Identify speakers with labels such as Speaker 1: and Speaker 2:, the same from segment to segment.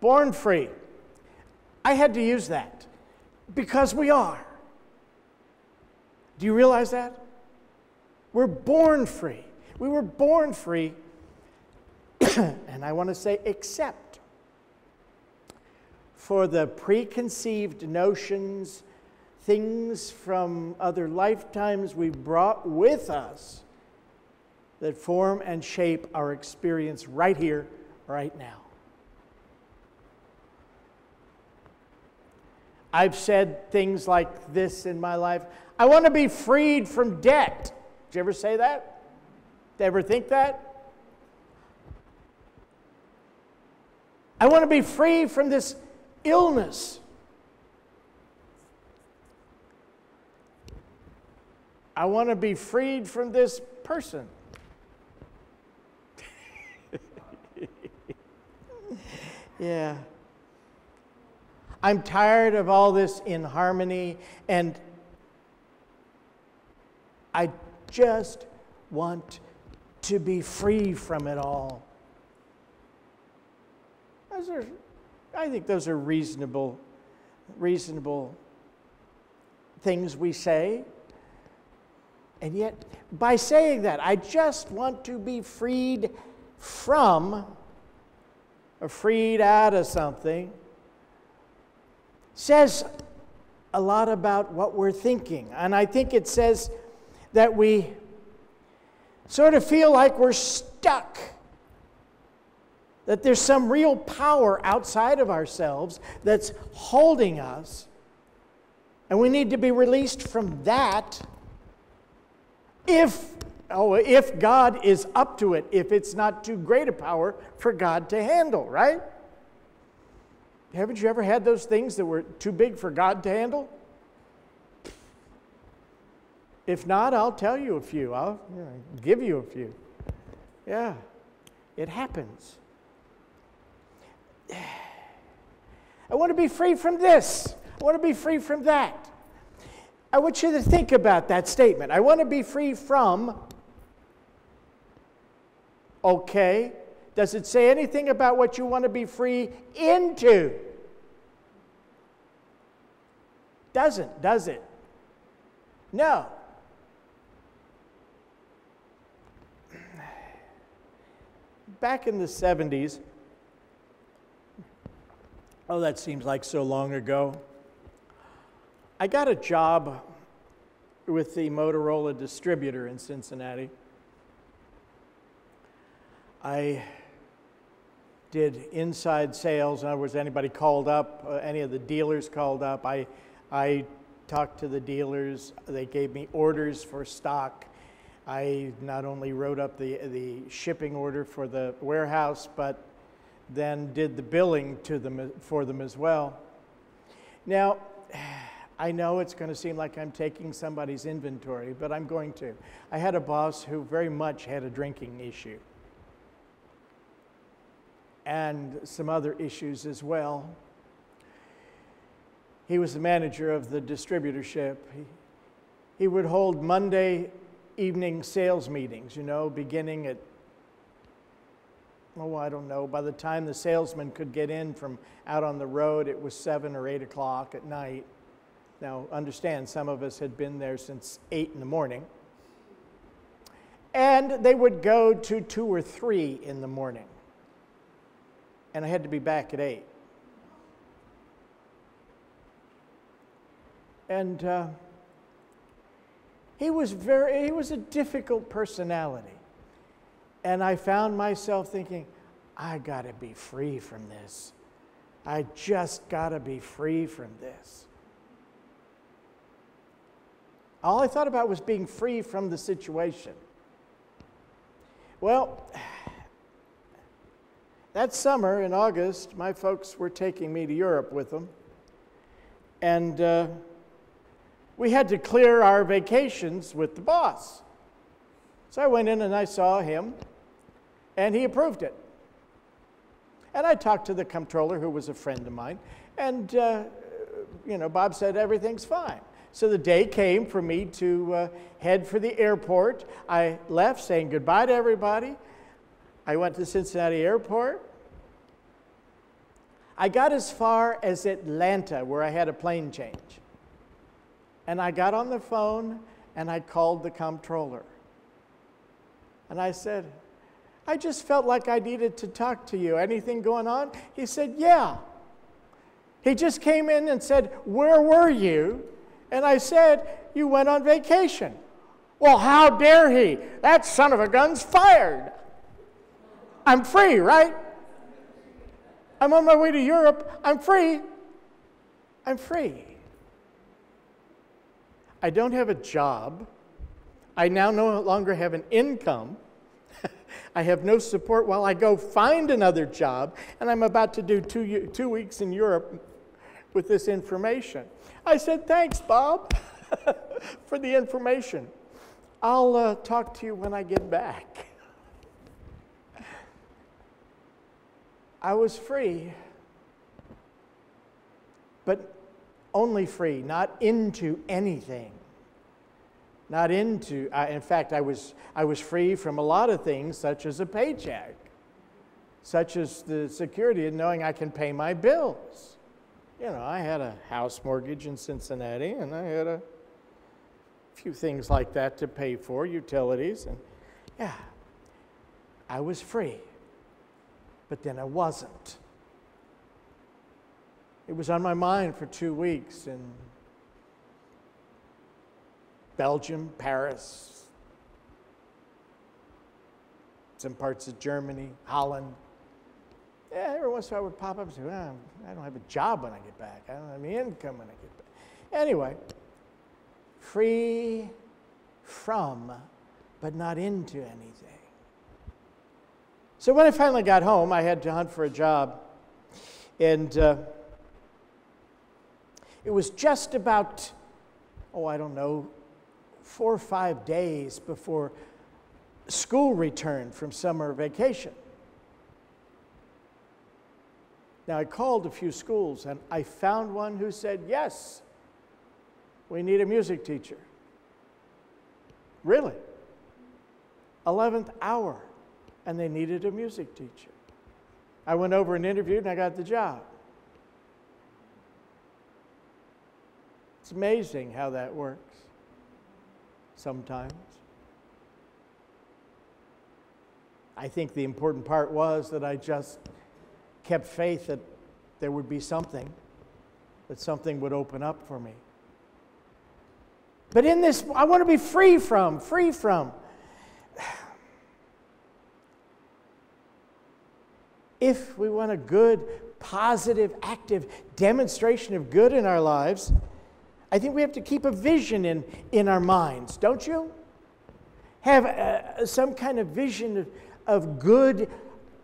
Speaker 1: Born free. I had to use that because we are. Do you realize that? We're born free. We were born free, and I want to say except for the preconceived notions, things from other lifetimes we brought with us that form and shape our experience right here, right now. I've said things like this in my life. I want to be freed from debt. Did you ever say that? Did you ever think that? I want to be free from this illness. I want to be freed from this person. Yeah. I'm tired of all this inharmony, and I just want to be free from it all. I think those are reasonable things we say. And yet, by saying that, I just want to be freed from, or freed out of something, says a lot about what we're thinking. And I think it says that we sort of feel like we're stuck, that there's some real power outside of ourselves that's holding us, and we need to be released from that if God is up to it, if it's not too great a power for God to handle, right? Haven't you ever had those things that were too big for God to handle? If not, I'll tell you a few. I'll give you a few. Yeah, it happens. I want to be free from this. I want to be free from that. I want you to think about that statement. I want to be free from. Okay. Does it say anything about what you want to be free into? Doesn't, does it? No. Back in the 70s, oh, that seems like so long ago, I got a job with the Motorola distributor in Cincinnati. I did inside sales. In other words, anybody called up, any of the dealers called up, I talked to the dealers. They gave me orders for stock. I not only wrote up the shipping order for the warehouse, but then did the billing to them for them as well. Now, I know it's going to seem like I'm taking somebody's inventory, but I'm going to. I had a boss who very much had a drinking issue, and some other issues as well. He was the manager of the distributorship. He would hold Monday evening sales meetings, beginning at, I don't know, by the time the salesman could get in from out on the road, it was 7 or 8 o'clock at night. Now, understand, some of us had been there since 8 in the morning. And they would go to 2 or 3 in the morning. And I had to be back at 8. And he was a difficult personality. And I found myself thinking, I got to be free from this. I just got to be free from this. All I thought about was being free from the situation. Well, that summer in August, my folks were taking me to Europe with them. And we had to clear our vacations with the boss. So I went in and I saw him, and he approved it. And I talked to the comptroller, who was a friend of mine, and Bob said everything's fine. So the day came for me to head for the airport. I left saying goodbye to everybody. I went to Cincinnati Airport. I got as far as Atlanta, where I had a plane change. And I got on the phone and I called the comptroller. And I said, I just felt like I needed to talk to you. Anything going on? He said, yeah. He just came in and said, where were you? And I said, you went on vacation. Well, how dare he? That son of a gun's fired. I'm free, right? I'm on my way to Europe. I'm free. I'm free. I don't have a job. I now no longer have an income. I have no support while I go find another job, and I'm about to do 2 weeks in Europe with this information. I said, thanks, Bob, for the information. I'll talk to you when I get back. I was free, but only free, not into anything. Not into, in fact, I was free from a lot of things, such as a paycheck, such as the security of knowing I can pay my bills. You know, I had a house mortgage in Cincinnati, and I had a few things like that to pay for, utilities, and yeah, I was free, but then I wasn't. It was on my mind for 2 weeks in Belgium, Paris, some parts of Germany, Holland. Yeah, every once in a while I would pop up and say, well, I don't have a job when I get back. I don't have any income when I get back. Anyway, free from, but not into anything. So when I finally got home, I had to hunt for a job. And it was just about, I don't know, 4 or 5 days before school returned from summer vacation. Now, I called a few schools, and I found one who said, yes, we need a music teacher. Really? 11th hour, and they needed a music teacher. I went over and interviewed, and I got the job. It's amazing how that works sometimes. I think the important part was that I just kept faith that there would be something, that something would open up for me. But in this, I want to be free from. If we want a good, positive, active demonstration of good in our lives, I think we have to keep a vision in our minds, don't you? Have some kind of vision of good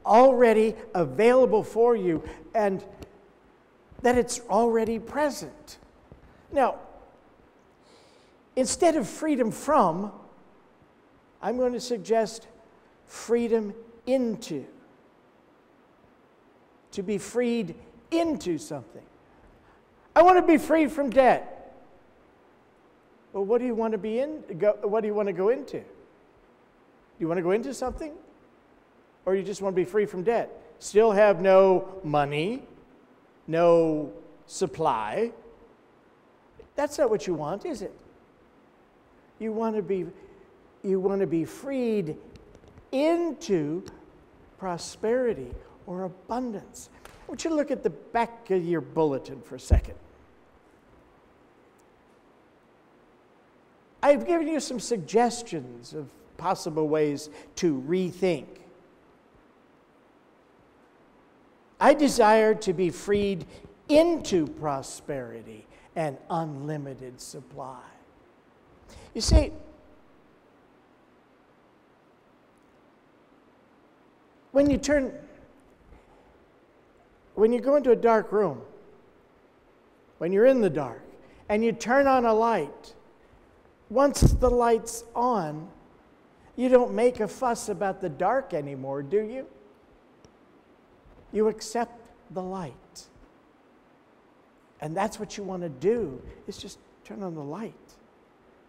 Speaker 1: already available for you, and that it's already present. Now, instead of freedom from, I'm going to suggest freedom into. To be freed into something. I want to be free from debt. Well, what do you want to be in? What do you want to go into? Do you want to go into something? Or you just want to be free from debt? Still have no money, no supply. That's not what you want, is it? You want to be freed into prosperity or abundance. I want you to look at the back of your bulletin for a second. I've given you some suggestions of possible ways to rethink. I desire to be freed into prosperity and unlimited supply. You see, when you go into a dark room, when you're in the dark, and you turn on a light, once the light's on, you don't make a fuss about the dark anymore, do you? You accept the light. And that's what you want to do, is just turn on the light.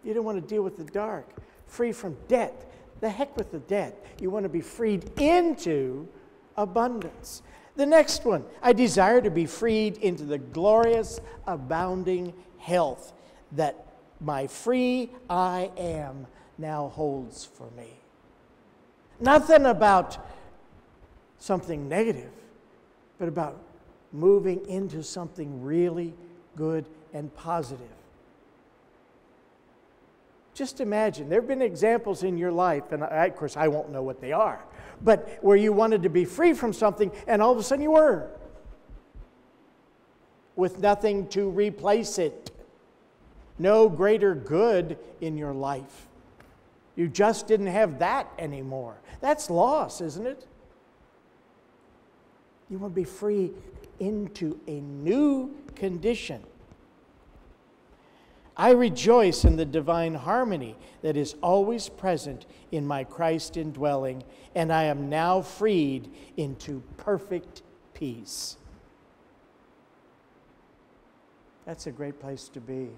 Speaker 1: You don't want to deal with the dark. Free from debt. The heck with the debt. You want to be freed into abundance. The next one, I desire to be freed into the glorious, abounding health that my free I am now holds for me. Nothing about something negative, but about moving into something really good and positive. Just imagine, there have been examples in your life, and of course I won't know what they are, but where you wanted to be free from something and all of a sudden you were, with nothing to replace it. No greater good in your life. You just didn't have that anymore. That's loss, isn't it? You want to be free into a new condition. I rejoice in the divine harmony that is always present in my Christ indwelling, and I am now freed into perfect peace. That's a great place to be.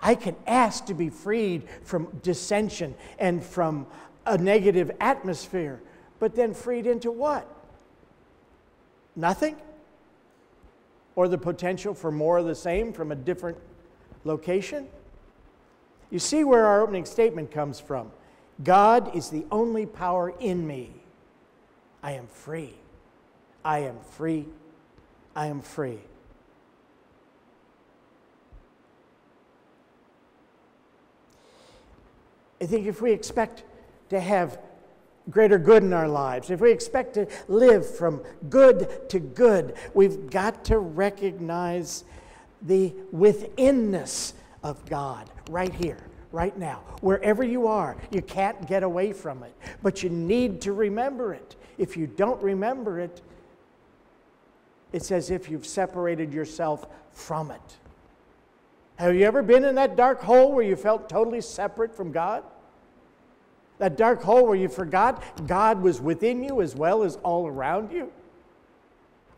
Speaker 1: I can ask to be freed from dissension and from a negative atmosphere, but then freed into what? Nothing? Or the potential for more of the same from a different location? You see where our opening statement comes from. God is the only power in me. I am free. I am free. I am free. I think if we expect to have greater good in our lives, if we expect to live from good to good, we've got to recognize the withinness of God right here, right now. Wherever you are, you can't get away from it, but you need to remember it. If you don't remember it, it's as if you've separated yourself from it. Have you ever been in that dark hole where you felt totally separate from God? That dark hole where you forgot God was within you as well as all around you?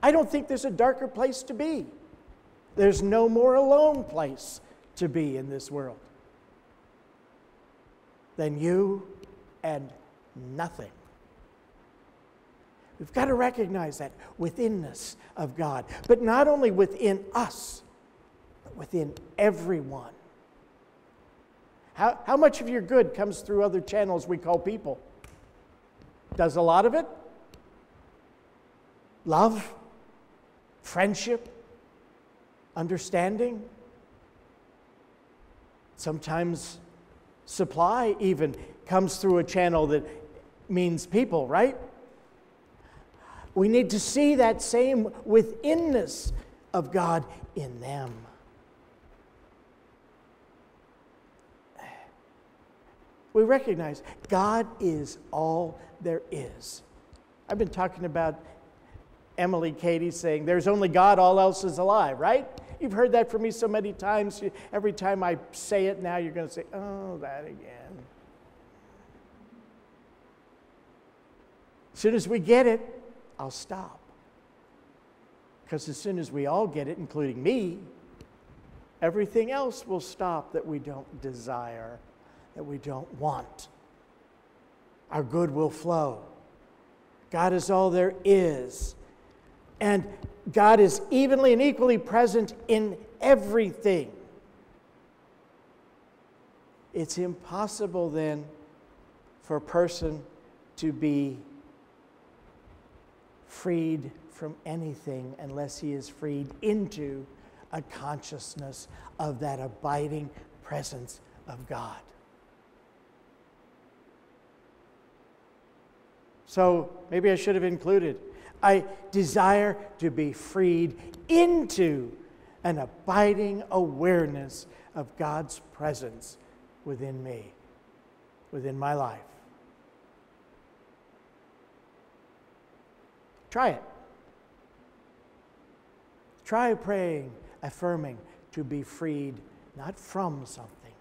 Speaker 1: I don't think there's a darker place to be. There's no more alone place to be in this world than you and nothing. We've got to recognize that withinness of God, but not only within us, but within everyone. How much of your good comes through other channels we call people? Does a lot of it? Love? Friendship? Understanding? Sometimes supply even comes through a channel that means people, right? We need to see that same withinness of God in them. We recognize God is all there is. I've been talking about Emily Cady saying, there's only God, all else is a lie, right? You've heard that from me so many times. Every time I say it now, you're going to say, oh, that again. As soon as we get it, I'll stop. Because as soon as we all get it, including me, everything else will stop that we don't desire, that we don't want. Our good will flow. God is all there is. And God is evenly and equally present in everything. It's impossible then for a person to be freed from anything unless he is freed into a consciousness of that abiding presence of God. So maybe I should have included, I desire to be freed into an abiding awareness of God's presence within me, within my life. Try it. Try praying, affirming to be freed, not from something,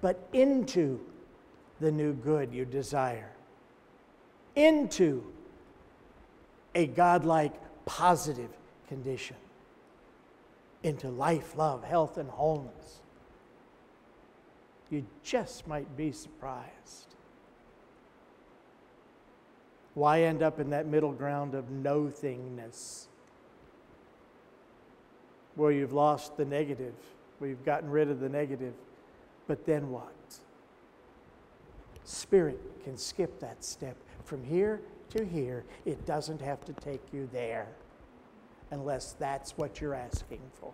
Speaker 1: but into the new good you desire. Into a godlike positive condition. Into life, love, health, and wholeness. You just might be surprised. Why end up in that middle ground of no-thingness? Where you've lost the negative, where you've gotten rid of the negative. But then what? Spirit can skip that step from here to here. It doesn't have to take you there unless that's what you're asking for.